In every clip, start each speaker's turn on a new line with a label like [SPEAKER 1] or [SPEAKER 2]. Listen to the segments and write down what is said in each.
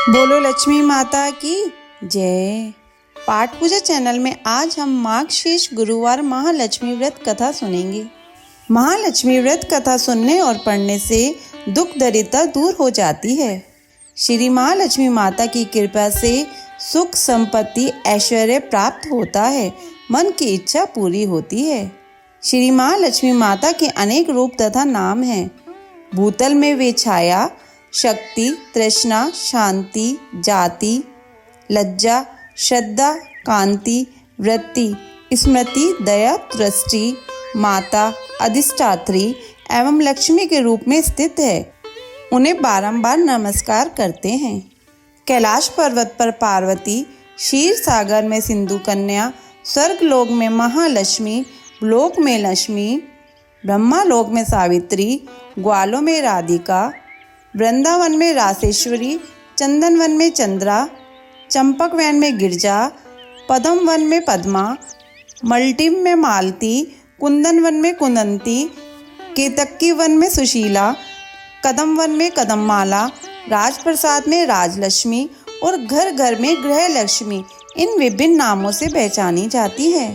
[SPEAKER 1] बोलो लक्ष्मी माता की जय। पाठ पूजा चैनल में आज हम माघ गुरुवार महालक्ष्मी व्रत कथा सुनेंगे। महालक्ष्मी व्रत कथा सुनने और पढ़ने से दुख दरिद्रता दूर हो जाती है। श्री महालक्ष्मी माता की कृपा से सुख संपत्ति ऐश्वर्य प्राप्त होता है, मन की इच्छा पूरी होती है। श्री महालक्ष्मी माता के अनेक रूप तथा नाम हैं। भूतल में वे छाया, शक्ति, तृष्णा, शांति, जाति, लज्जा, श्रद्धा, कांति, वृत्ति, स्मृति, दया, दृष्टि, माता, अधिष्ठात्री एवं लक्ष्मी के रूप में स्थित है। उन्हें बारंबार नमस्कार करते हैं। कैलाश पर्वत पर पार्वती, क्षीर सागर में सिंधु कन्या, स्वर्ग लोक में महालक्ष्मी, लोक में लक्ष्मी, ब्रह्मा लोक में सावित्री, ग्वालों में राधिका, वृंदावन में रासेश्वरी, चंदन वन में चंद्रा, चंपक वन में गिरजा, पद्म वन में पद्मा, मल्टिम में मालती, कुंदन वन में कुंदंती, केतकी वन में सुशीला, कदम वन में कदममाला, राजप्रसाद में राजलक्ष्मी और घर घर में गृह लक्ष्मी इन विभिन्न नामों से पहचानी जाती है।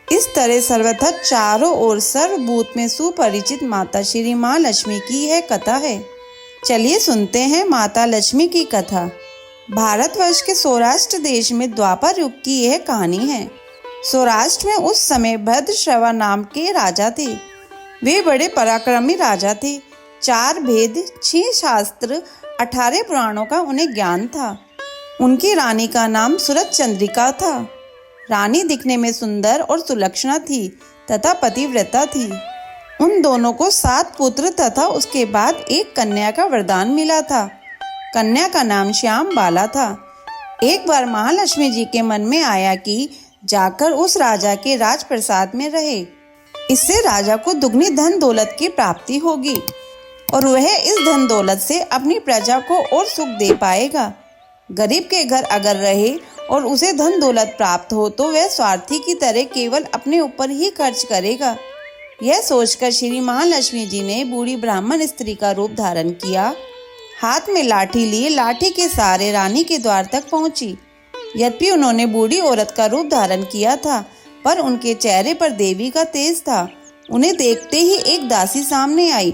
[SPEAKER 1] इस तरह सर्वथा चारों ओर सर्वभूत में सुपरिचित माता श्री महालक्ष्मी की यह कथा है। चलिए सुनते हैं माता लक्ष्मी की कथा। भारतवर्ष के सौराष्ट्र देश में द्वापर युग की यह कहानी है। सौराष्ट्र में उस समय भद्रश्रवा नाम के राजा थे। वे बड़े पराक्रमी राजा थे। 4 वेद, 6 शास्त्र, 18 पुराणों का उन्हें ज्ञान था। उनकी रानी का नाम सूरत चंद्रिका था। रानी दिखने में सुंदर और सुलक्षणा थी तथा पतिव्रता थी। उन दोनों को 7 पुत्र तथा उसके बाद एक कन्या का वरदान मिला था। कन्या का नाम श्याम बाला था। एक बार महालक्ष्मी जी के मन में आया कि जाकर उस राजा के राजप्रसाद में रहे। इससे राजा को दुगनी धन दौलत की प्राप्ति होगी और वह इस धन दौलत से अपनी प्रजा को और सुख दे पाएगा। गरीब के घर अगर रहे और उसे धन दौलत प्राप्त हो तो वह स्वार्थी की तरह केवल अपने ऊपर ही खर्च करेगा। यह सोचकर श्री महालक्ष्मी जी ने बूढ़ी ब्राह्मण स्त्री का रूप धारण किया। हाथ में लाठी लिए लाठी के सहारे रानी के द्वार तक पहुंची। यद्यपि उन्होंने बूढ़ी औरत का रूप धारण किया था, पर उनके चेहरे पर देवी का तेज था। उन्हें देखते ही एक दासी सामने आई।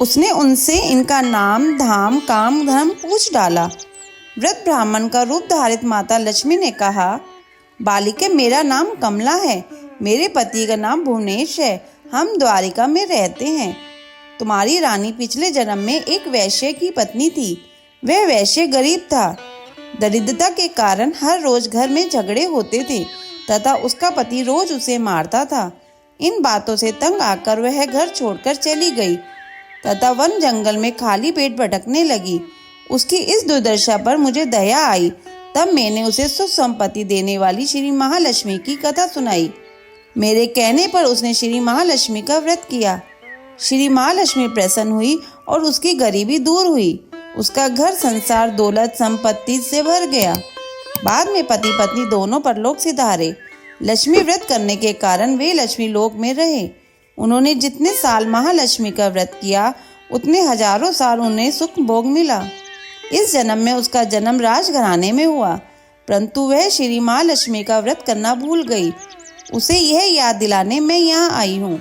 [SPEAKER 1] उसने उनसे इनका नाम, धाम, काम, धर्म पूछ डाला। वृद्ध ब्राह्मण का रूप धारित माता लक्ष्मी ने कहा, बालिके, मेरा नाम कमला है। मेरे पति का नाम भुवनेश है। हम द्वारिका में रहते हैं। तुम्हारी रानी पिछले जन्म में एक वैश्य की पत्नी थी। वह वैश्य गरीब था। दरिद्रता के कारण हर रोज घर में झगड़े होते थे तथा उसका पति रोज उसे मारता था। इन बातों से तंग आकर वह घर छोड़कर चली गई तथा वन जंगल में खाली पेट भटकने लगी। उसकी इस दुर्दशा पर मुझे दया आई। तब मैंने उसे सुख संपत्ति देने वाली श्री महालक्ष्मी की कथा सुनाई। मेरे कहने पर उसने श्री महालक्ष्मी का व्रत किया। श्री महालक्ष्मी प्रसन्न हुई और उसकी गरीबी दूर हुई। उसका घर संसार दौलत संपत्ति से भर गया। बाद में पति पत्नी दोनों परलोक सिधारे। लक्ष्मी व्रत करने के कारण वे लक्ष्मी लोक में रहे। उन्होंने जितने साल महालक्ष्मी का व्रत किया उतने हजारों साल उन्हें सुख भोग मिला। इस जन्म में उसका जन्म राजघराने में हुआ, परंतु वह श्री महालक्ष्मी का व्रत करना भूल गई। उसे यह याद दिलाने मैं यहाँ आई हूँ।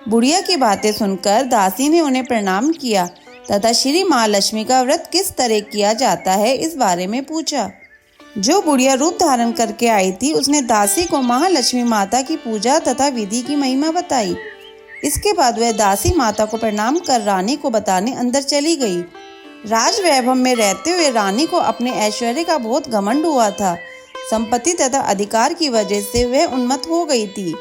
[SPEAKER 1] बुढ़िया की बातें सुनकर दासी ने उन्हें प्रणाम किया तथा श्री महालक्ष्मी का व्रत किस तरह किया जाता है इस बारे में पूछा। जो बुढ़िया रूप धारण करके आई थी उसने दासी को महालक्ष्मी माता की पूजा तथा विधि की महिमा बताई। इसके बाद वह दासी माता को प्रणाम कर रानी को बताने अंदर चली गई। राज वैभव में रहते हुए रानी को अपने ऐश्वर्य का बहुत घमंड हुआ था। संपत्ति तथा अधिकार की वजह से वह उन्मत्त हो गई थी।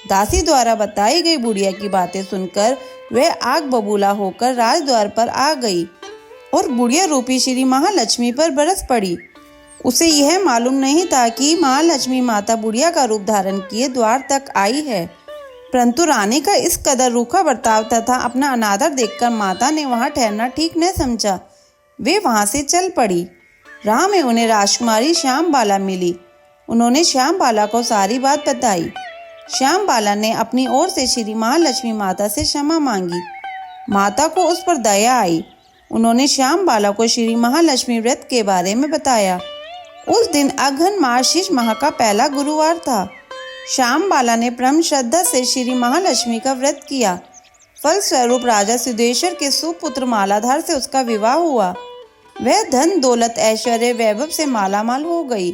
[SPEAKER 1] दासी द्वारा बताई गई बुढ़िया की बातें सुनकर वह आग बबूला होकर राजद्वार पर आ गई और बुढ़िया रूपी श्री महालक्ष्मी पर बरस पड़ी। उसे यह मालूम नहीं था कि महालक्ष्मी माता बुढ़िया का रूप धारण किए द्वार तक आई है, परंतु रानी का इस कदर रूखा बर्ताव तथा अपना अनादर देखकर माता ने वहां ठहरना ठीक न समझा। वे वहां से चल पड़ी। राह में उन्हें राजकुमारी श्याम बाला मिली। उन्होंने श्याम बाला को सारी बात बताई। श्याम बाला ने अपनी ओर से श्री महालक्ष्मी माता से क्षमा मांगी। माता को उस पर दया आई। उन्होंने श्याम बाला को श्री महालक्ष्मी व्रत के बारे में बताया। उस दिन अघन मार्गशीर्ष माह का पहला गुरुवार था। श्याम बाला ने परम श्रद्धा से श्री महालक्ष्मी का व्रत किया। फलस्वरूप राजा सिद्धेश्वर के सुपुत्र मालाधार से उसका विवाह हुआ। वह धन दौलत ऐश्वर्य वैभव से मालामाल हो गई।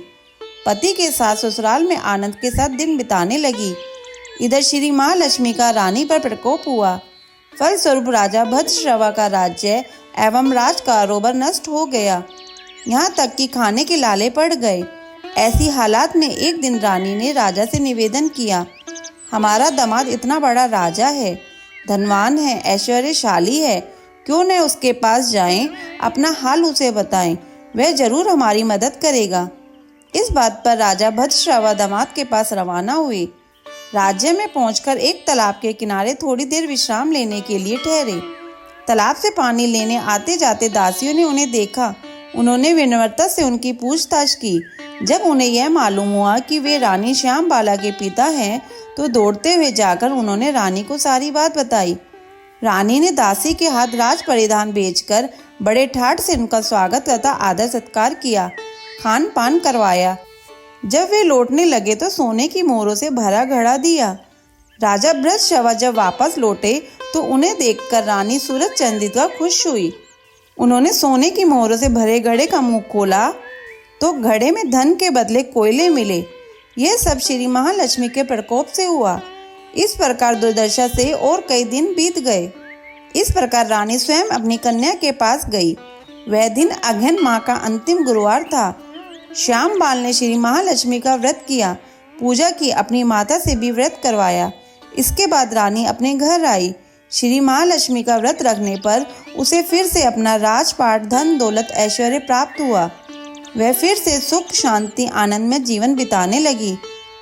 [SPEAKER 1] पति के साथ ससुराल में आनंद के साथ दिन बिताने लगी। इधर श्री महालक्ष्मी का रानी पर प्रकोप हुआ। फलस्वरूप राजा भद्रश्रवा का राज्य एवं राज कारोबार नष्ट हो गया। यहाँ तक कि खाने के लाले पड़ गए। ऐसी हालात में एक दिन रानी ने राजा से निवेदन किया, हमारा दामाद इतना बड़ा राजा है, धनवान है, ऐश्वर्यशाली है, क्यों न उसके पास जाएं, अपना हाल उसे बताएं, वह जरूर हमारी मदद करेगा। इस बात पर राजा भद्रश्रवा दामाद के पास रवाना हुए। राज्य में पहुंचकर एक तालाब के किनारे थोड़ी देर विश्राम लेने के लिए ठहरे। तालाब से पानी लेने आते जाते दासियों ने उन्हें देखा। उन्होंने विनम्रता से उनकी पूछताछ की। जब उन्हें यह मालूम हुआ कि वे रानी श्याम बाला के पिता हैं, तो दौड़ते हुए जाकर उन्होंने रानी को सारी बात बताई। रानी ने दासी के हाथ राज परिधान बेचकर बड़े ठाठ से उनका स्वागत तथा आदर सत्कार किया, खान पान करवाया। जब वे लौटने लगे तो सोने की मोहरों से भरा घड़ा दिया। राजा भद्रश्रवा जब वापस लौटे तो उन्हें देखकर रानी सूरज चंद्रिका खुश हुई। उन्होंने सोने की मोहरों से भरे घड़े का मुंह खोला तो घड़े में धन के बदले कोयले मिले। यह सब श्री महालक्ष्मी के प्रकोप से हुआ। इस प्रकार दुर्दशा से और कई दिन बीत गए। इस प्रकार रानी स्वयं अपनी कन्या के पास गई। वह दिन अघन माह का अंतिम गुरुवार था। श्याम बाल ने श्री महालक्ष्मी का व्रत किया, पूजा की, अपनी माता से भी व्रत करवाया। इसके बाद रानी अपने घर आई। श्री महालक्ष्मी का व्रत रखने पर उसे फिर से अपना राजपाट, धन दौलत, ऐश्वर्य प्राप्त हुआ। वह फिर से सुख शांति आनंद में जीवन बिताने लगी।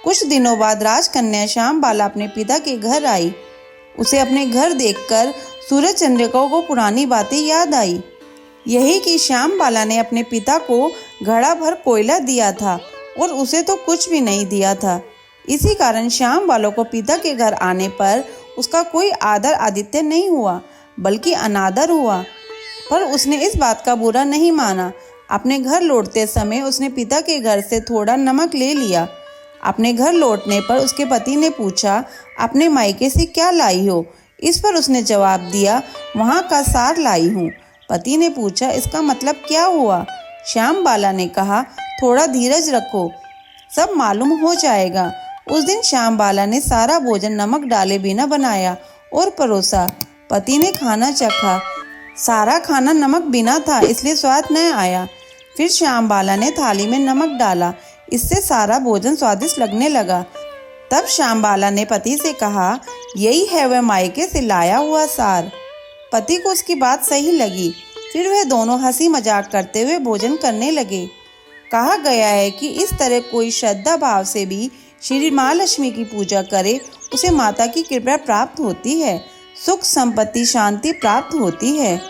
[SPEAKER 1] कुछ दिनों बाद राजकन्या श्याम बाला अपने पिता के घर आई। उसे अपने घर देखकर सूरज चंद्रिका को पुरानी बातें याद आई। यही कि श्याम बाला ने अपने पिता को घड़ा भर कोयला दिया था और उसे तो कुछ भी नहीं दिया था। इसी कारण श्याम बाला को पिता के घर आने पर उसका कोई आदर आतिथ्य नहीं हुआ, बल्कि अनादर हुआ। पर उसने इस बात का बुरा नहीं माना। अपने घर लौटते समय उसने पिता के घर से थोड़ा नमक ले लिया। अपने घर लौटने पर उसके पति ने पूछा, अपने मायके से क्या लाई हो? इस पर उसने जवाब दिया, वहाँ का सार लाई हूँ। पति ने पूछा, इसका मतलब क्या हुआ? श्याम बाला ने कहा, थोड़ा धीरज रखो, सब मालूम हो जाएगा। उस दिन श्याम बाला ने सारा भोजन नमक डाले बिना बनाया और परोसा। पति ने खाना चखा। सारा खाना नमक बिना था, इसलिए स्वाद न आया। फिर श्याम बाला ने थाली में नमक डाला, इससे सारा भोजन स्वादिष्ट लगने लगा। तब श्याम बाला ने पति से कहा, यही है वह मायके से लाया हुआ सार। पति को उसकी बात सही लगी। फिर वह दोनों हंसी मजाक करते हुए भोजन करने लगे। कहा गया है कि इस तरह कोई श्रद्धा भाव से भी श्री महालक्ष्मी की पूजा करे, उसे माता की कृपा प्राप्त होती है, सुख संपत्ति शांति प्राप्त होती है,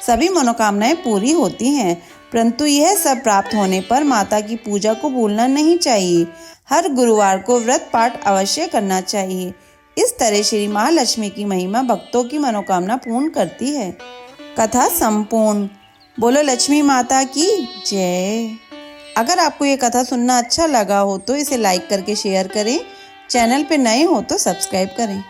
[SPEAKER 1] सभी मनोकामनाएं पूरी होती हैं। परंतु यह सब प्राप्त होने पर माता की पूजा को भूलना नहीं चाहिए। हर गुरुवार को व्रत पाठ अवश्य करना चाहिए। इस तरह श्री महालक्ष्मी की महिमा भक्तों की मनोकामना पूर्ण करती है। कथा संपूर्ण। बोलो लक्ष्मी माता की जय। अगर आपको ये कथा सुनना अच्छा लगा हो तो इसे लाइक करके शेयर करें। चैनल पे नए हो तो सब्सक्राइब करें।